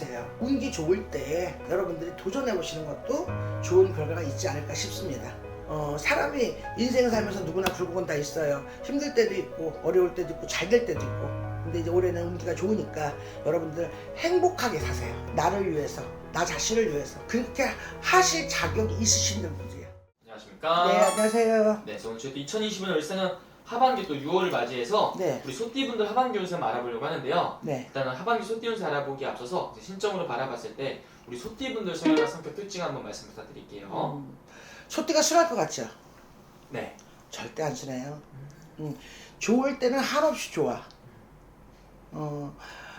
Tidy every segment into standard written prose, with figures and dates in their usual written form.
하세요. 운기 좋을 때 여러분들이 도전해 보시는 것도 좋은 결과가 있지 않을까 싶습니다. 사람이 인생 살면서 누구나 굴곡은 다 있어요. 힘들 때도 있고 어려울 때도 있고 잘 될 때도 있고. 근데 이제 올해는 운기가 좋으니까 여러분들 행복하게 사세요. 나를 위해서, 나 자신을 위해서. 그렇게 하실 자격이 있으신 분들이에요. 안녕하십니까? 네, 안녕하세요. 네, 오늘 저희 또 2025년 울산은 하반기 또 6월을 맞이해서 네. 우리 소띠분들 하반기 운세 한번 알아보려고 하는데요. 네. 일단은 하반기 소띠 운세 알아보기에 앞서서 이제 신점으로 바라봤을 때 우리 소띠분들 성향과 성격 특징 한번 말씀 부탁드릴게요. 소띠가 순할 것 같죠? 네. 절대 안 순해요. 좋을 때는 한없이 좋아.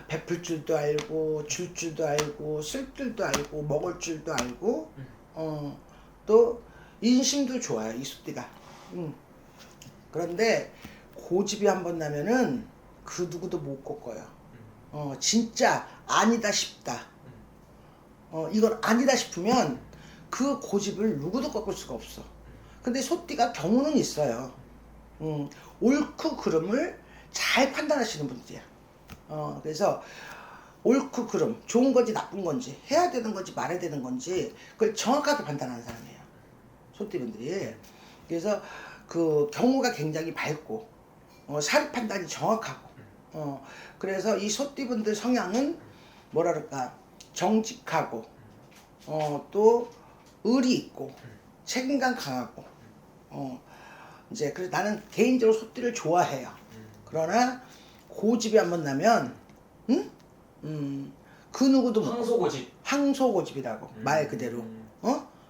베풀 줄도 알고, 줄 줄도 알고, 쓸 줄도 알고, 먹을 줄도 알고, 또 인심도 좋아요, 이 소띠가. 그런데 고집이 한번 나면은 그 누구도 못 꺾어요. 진짜 아니다 싶다. 이건 아니다 싶으면 그 고집을 누구도 꺾을 수가 없어. 근데 소띠가 경우는 있어요. 옳고 그름을 잘 판단하시는 분들이야. 그래서 옳고 그름, 좋은 건지 나쁜 건지, 해야 되는 건지 말아야 되는 건지 그걸 정확하게 판단하는 사람이에요. 소띠분들이. 그래서 그 경우가 굉장히 밝고 사리 판단이 정확하고 그래서 이 소띠분들 성향은 뭐라 그럴까 정직하고 또 의리 있고 책임감 강하고 이제 그래서 나는 개인적으로 소띠를 좋아해요. 그러나 고집이 한번 나면 그 누구도 못 황소고집. 항소고집이라고 말 그대로.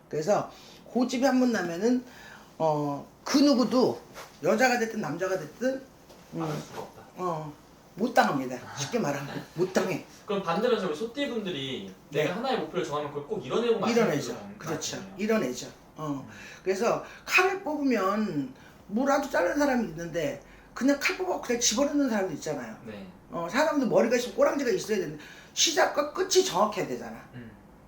그래서 고집이 한번 나면은 그 누구도 여자가 됐든 남자가 됐든 말할 수가 없다. 못 당합니다. 쉽게 말하면 못 당해. 그럼 반대로 우리 소띠분들이 네. 내가 하나의 목표를 정하면 그걸 꼭 이뤄내고 이뤄내죠. 그렇죠. 이뤄내죠. 그래서 칼을 뽑으면 뭐라도 자르는 사람이 있는데 그냥 칼 뽑아 그냥 집어넣는 사람도 있잖아요. 네. 사람도 머리가 있으면 꼬랑지가 있어야 되는데 시작과 끝이 정확해야 되잖아.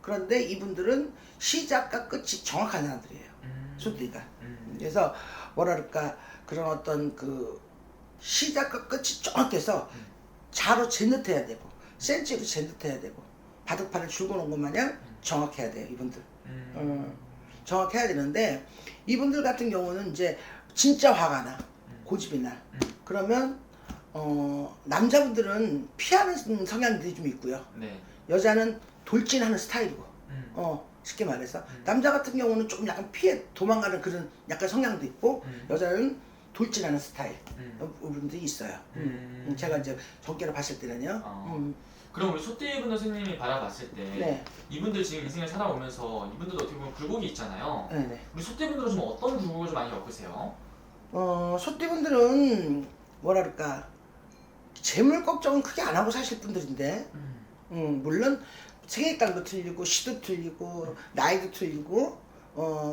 그런데 이분들은 시작과 끝이 정확한 사람들이에요. 소띠가. 그래서 뭐라 그럴까 그런 어떤 그 시작과 끝이 정확해서 자로 젠듯해야 되고 센치로 젠듯해야 되고 바둑판을 줄고 놓은 것 마냥 정확해야 돼요. 이분들. 정확해야 되는데 이분들 같은 경우는 이제 진짜 화가 나. 고집이 나. 그러면 남자분들은 피하는 성향들이 좀 있고요. 네. 여자는 돌진하는 스타일이고. 쉽게 말해서 남자 같은 경우는 조금 약간 피해 도망가는 그런 약간 성향도 있고 여자는 돌진하는 스타일 분들이 있어요. 제가 이제 전개로 봤을 때는요. 그럼 우리 소띠분들 선생님이 바라봤을 때 네. 이분들 지금 인생을 살아오면서 이분들도 어떻게 보면 굴곡이 있잖아요. 네네. 우리 소띠분들은 좀 어떤 굴곡을 좀 많이 겪으세요? 소띠분들은 뭐라 그럴까 재물 걱정은 크게 안 하고 사실 분들인데 물론 생일달도 틀리고 시도 틀리고 나이도 틀리고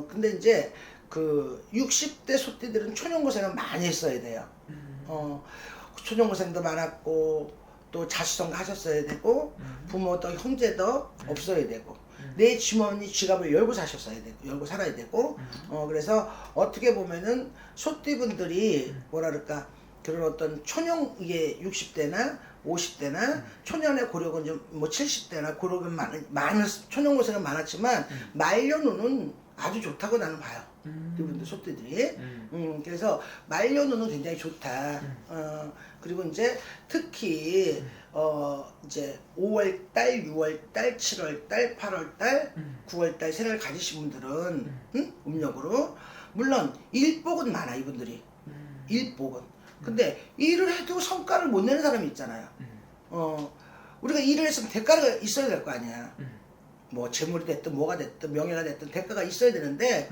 근데 이제 그 60대 소띠들은 초년고생을 많이 했어야 돼요. 초년고생도 많았고 또 자수성 하셨어야 되고 부모도 형제도 없어야 되고 내 주머니 지갑을 열고 사셨어야 되고 열고 살아야 되고 그래서 어떻게 보면은 소띠분들이 뭐라 그럴까 그런 어떤 초년 이게 60대나 50대나 초년의 고력은 좀 뭐 70대나 고력은 많은 초년고생은 많았지만 말년운은 아주 좋다고 나는 봐요. 이분들 소띠들이. 그래서 말년운은 굉장히 좋다. 그리고 이제 특히 이제 5월달, 6월달, 7월달, 8월달, 9월달 생을 가지신 분들은 음력으로 물론 일복은 많아 이분들이. 일복은. 근데 일을 해도 성과를 못 내는 사람이 있잖아요. 우리가 일을 했으면 대가가 있어야 될 거 아니야. 뭐 재물이 됐든 뭐가 됐든 명예가 됐든 대가가 있어야 되는데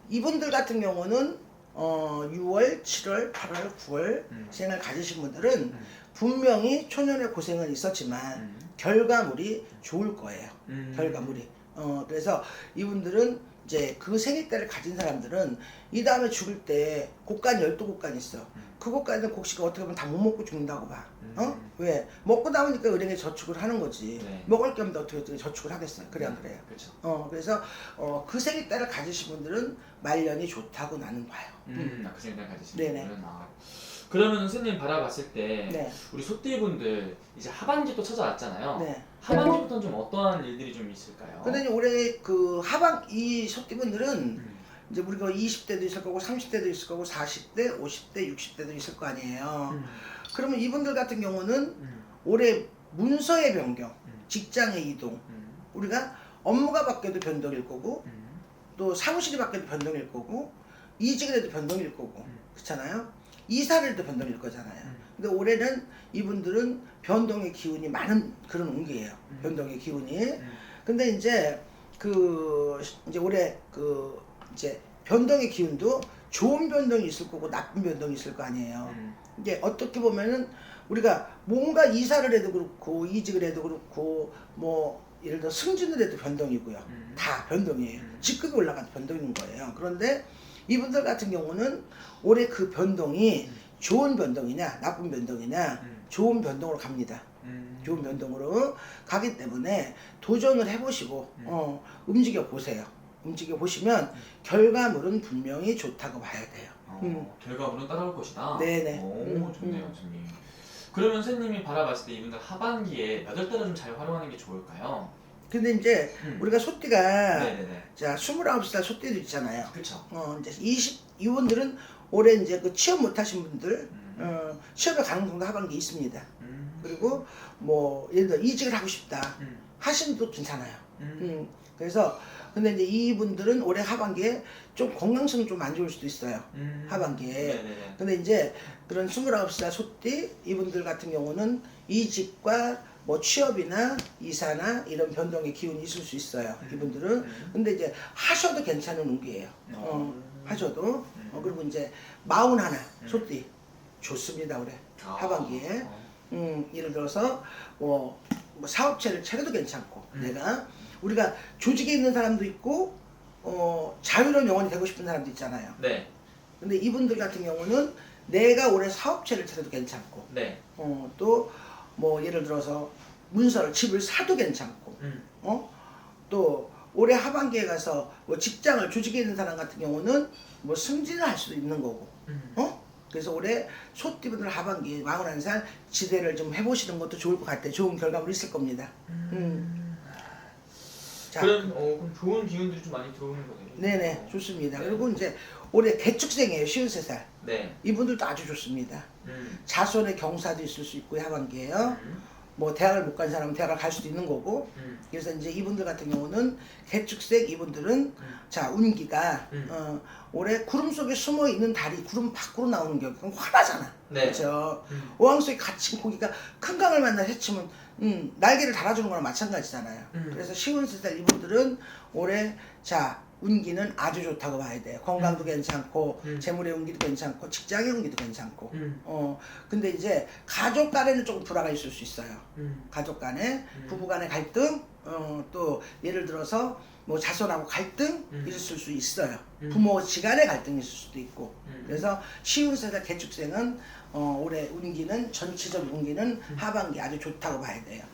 이분들 같은 경우는 6월, 7월, 8월, 9월 생을 가지신 분들은 분명히 초년의 고생은 있었지만 결과물이 좋을 거예요. 결과물이. 그래서 이분들은 이제 그 생일대를 가진 사람들은 이 다음에 죽을 때 곡간 12곡간 있어. 그 곡간은 곡식을 어떻게 보면 다 못 먹고 죽는다고 봐. 왜? 먹고 남으니까 은행에 저축을 하는 거지. 네. 먹을 게 없는데 어떻게 저축을 하겠어요. 그래 안 그래요? 그렇죠. 그래서 그 생일대를 가지신 분들은 말년이 좋다고 나는 봐요. 그 생각을 가지시는 네네. 분들은 그러면 선생님 바라봤을 때 네. 우리 소띠분들 이제 하반기 또 찾아왔잖아요. 네. 하반기부터는 좀 어떠한 일들이 좀 있을까요? 근데 이제 올해 그 하반 이 소띠분들은 음. 이제 우리가 20대도 있을 거고 30대도 있을 거고 40대, 50대, 60대도 있을 거 아니에요. 음. 그러면 이분들 같은 경우는 음. 올해 문서의 변경, 음. 직장의 이동, 음. 우리가 업무가 바뀌어도 변동일 거고 음. 또 사무실이 바뀌어도 변동일 거고 이직을 해도 변동일 거고 음. 그렇잖아요. 이사를 해도 변동일 거잖아요. 음. 근데 올해는 이분들은 변동의 기운이 많은 그런 운기예요. 변동의 기운이. 근데 이제 이제 올해 이제 변동의 기운도 좋은 변동이 있을 거고 나쁜 변동이 있을 거 아니에요. 이게 어떻게 보면은 우리가 뭔가 이사를 해도 그렇고 이직을 해도 그렇고 뭐 예를 들어 승진을 해도 변동이고요. 다 변동이에요. 직급이 올라가도 변동인 거예요. 그런데 이분들 같은 경우는 올해 그 변동이 좋은 변동이냐 나쁜 변동이냐 좋은 변동으로 갑니다. 좋은 변동으로 가기 때문에 도전을 해보시고 움직여 보세요. 움직여 보시면 결과물은 분명히 좋다고 봐야 돼요. 결과물은 따라올 것이다. 네네. 오, 좋네요, 선생님. 그러면 선생님이 바라봤을 때 이분들 하반기에 몇 월 달에 좀 잘 활용하는 게 좋을까요? 근데 이제 우리가 소띠가 네네네. 자 29살 소띠도 있잖아요. 그렇죠. 이제 이분들은 올해 이제 그 취업 못하신 분들 취업에 가능성도 하반기에 있습니다. 그리고 뭐 예를 들어 이직을 하고 싶다 하시는 분도 괜찮아요. 그래서 근데 이제 이분들은 올해 하반기에 좀 건강성이 좀 안 좋을 수도 있어요. 하반기에. 네네네. 근데 이제 그런 29살 소띠 이분들 같은 경우는 이직과 뭐 취업이나 이사나 이런 변동의 기운이 있을 수 있어요. 이분들은. 근데 이제 하셔도 괜찮은 운기예요. 하셔도. 그리고 이제 41 소띠 좋습니다 올해 하반기에. 예를 들어서 뭐 사업체를 차려도 괜찮고 우리가 조직에 있는 사람도 있고 자유로운 영혼이 되고 싶은 사람도 있잖아요. 네. 근데 이분들 같은 경우는 내가 올해 사업체를 차려도 괜찮고 네. 또 뭐 예를 들어서 문서를 집을 사도 괜찮고 또 올해 하반기에 가서 뭐 직장을 조직에 있는 사람 같은 경우는 뭐 승진을 할 수도 있는 거고 그래서 올해 소띠분들 하반기에 41살 지대를 좀 해보시는 것도 좋을 것 같아요. 좋은 결과물이 있을 겁니다. 자, 그럼 좋은 기운들이 좀 많이 들어오는 거네요. 네네 좋습니다. 네. 그리고 이제 올해 개축생이에요. 53살. 네. 이분들도 아주 좋습니다. 자손의 경사도 있을 수 있고 하반기에요. 뭐 대학을 못 간 사람은 대학을 갈 수도 있는 거고 그래서 이제 이분들 같은 경우는 개축생 이분들은 자 운기가 올해 구름 속에 숨어 있는 달이 구름 밖으로 나오는 경우가 화나잖아. 네. 그렇죠. 어항 속에 갇힌 고기가 큰 강을 만나 헤치면 날개를 달아주는 거랑 마찬가지잖아요. 그래서 53살 이분들은 올해 자 운기는 아주 좋다고 봐야 돼요. 건강도 괜찮고 재물의 운기도 괜찮고 직장의 운기도 괜찮고 근데 이제 가족 간에는 조금 불화가 있을 수 있어요. 가족 간에 부부 간의 갈등 또 예를 들어서 뭐 자손하고 갈등 있을 수 있어요. 부모 지간의 갈등이 있을 수도 있고 그래서 53살 개축생은 올해 운기는 전체적 운기는 하반기 아주 좋다고 봐야 돼요.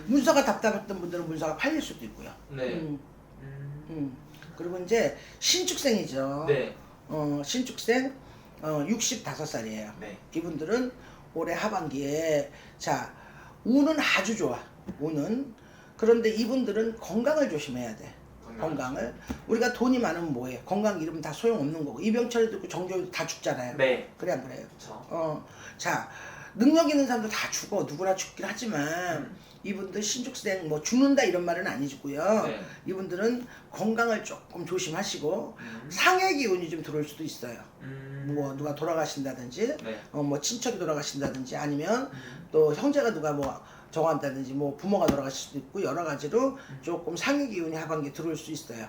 문서가 답답했던 분들은 문서가 팔릴 수도 있고요. 네. 그리고 이제 신축생이죠. 네. 신축생 65살이에요. 네. 이분들은 올해 하반기에 자 운은 아주 좋아. 운은 그런데 이분들은 건강을 조심해야 돼. 건강을 우리가 돈이 많으면 뭐해? 건강 잃으면 다 소용없는 거고 이병철에도 있고 정조에도 다 죽잖아요. 네. 그래 안 그래요? 그렇죠. 자 능력 있는 사람도 다 죽어. 누구나 죽긴 하지만 이분들 신축생 뭐 죽는다 이런 말은 아니고요. 네. 이분들은 건강을 조금 조심하시고 상해 기운이 좀 들어올 수도 있어요. 뭐 누가 돌아가신다든지 네. 뭐 친척이 돌아가신다든지 아니면 또 형제가 누가 뭐 정한다든지 뭐 부모가 돌아가실 수도 있고 여러 가지로 조금 상해 기운이 하반기에 들어올 수 있어요.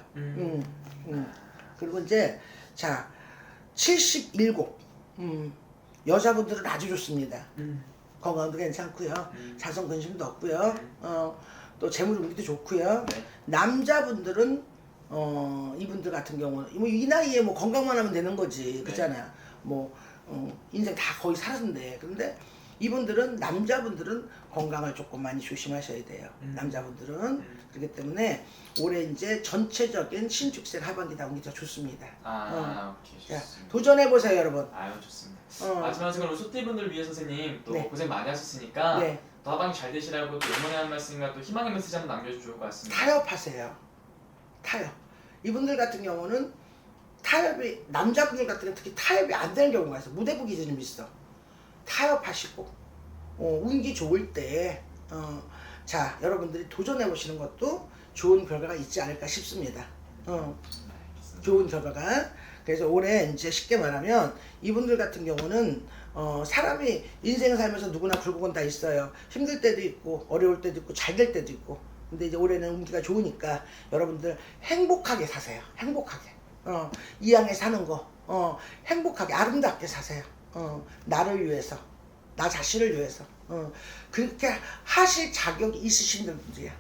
그리고 이제 자 77 여자분들은 아주 좋습니다. 건강도 괜찮고요. 자손 근심도 없고요. 또 재물 운기도 좋고요. 네. 남자분들은 이분들 같은 경우는 뭐 이 나이에 뭐 건강만 하면 되는 거지. 그렇잖아요. 뭐 인생 다 거의 살았는데 그런데 이분들은 남자분들은 건강을 조금 많이 조심하셔야 돼요. 남자분들은 그렇기 때문에 올해 이제 전체적인 신축생 하반기 나온 게 더 좋습니다. 오케이. 자, 좋습니다. 도전해 보세요, 여러분. 아유, 좋습니다. 마지막으로 소띠분들 위해 선생님 또 네. 고생 많이 하셨으니까 네. 또 하반기 잘 되시라고 또 응원의 한 말씀과 또 희망의 메시지 한번 남겨주면 좋을 것 같습니다. 타협하세요. 타협. 이분들 같은 경우는 타협이, 남자분들 같은 경우는 특히 타협이 안 되는 경우가 있어. 무대부기 좀 있어. 타협하시고 운기 좋을 때 자, 여러분들이 도전해 보시는 것도 좋은 결과가 있지 않을까 싶습니다. 좋은 결과가. 그래서 올해 이제 쉽게 말하면 이분들 같은 경우는 사람이 인생 살면서 누구나 굴곡은 다 있어요. 힘들 때도 있고 어려울 때도 있고 잘 될 때도 있고. 근데 이제 올해는 운기가 좋으니까 여러분들 행복하게 사세요. 행복하게. 이왕에 사는 거 행복하게 아름답게 사세요. 나를 위해서, 나 자신을 위해서. 그렇게 하실 자격이 있으신 분들이야.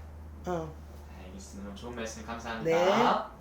알겠습니다. 좋은 말씀 감사합니다. 네.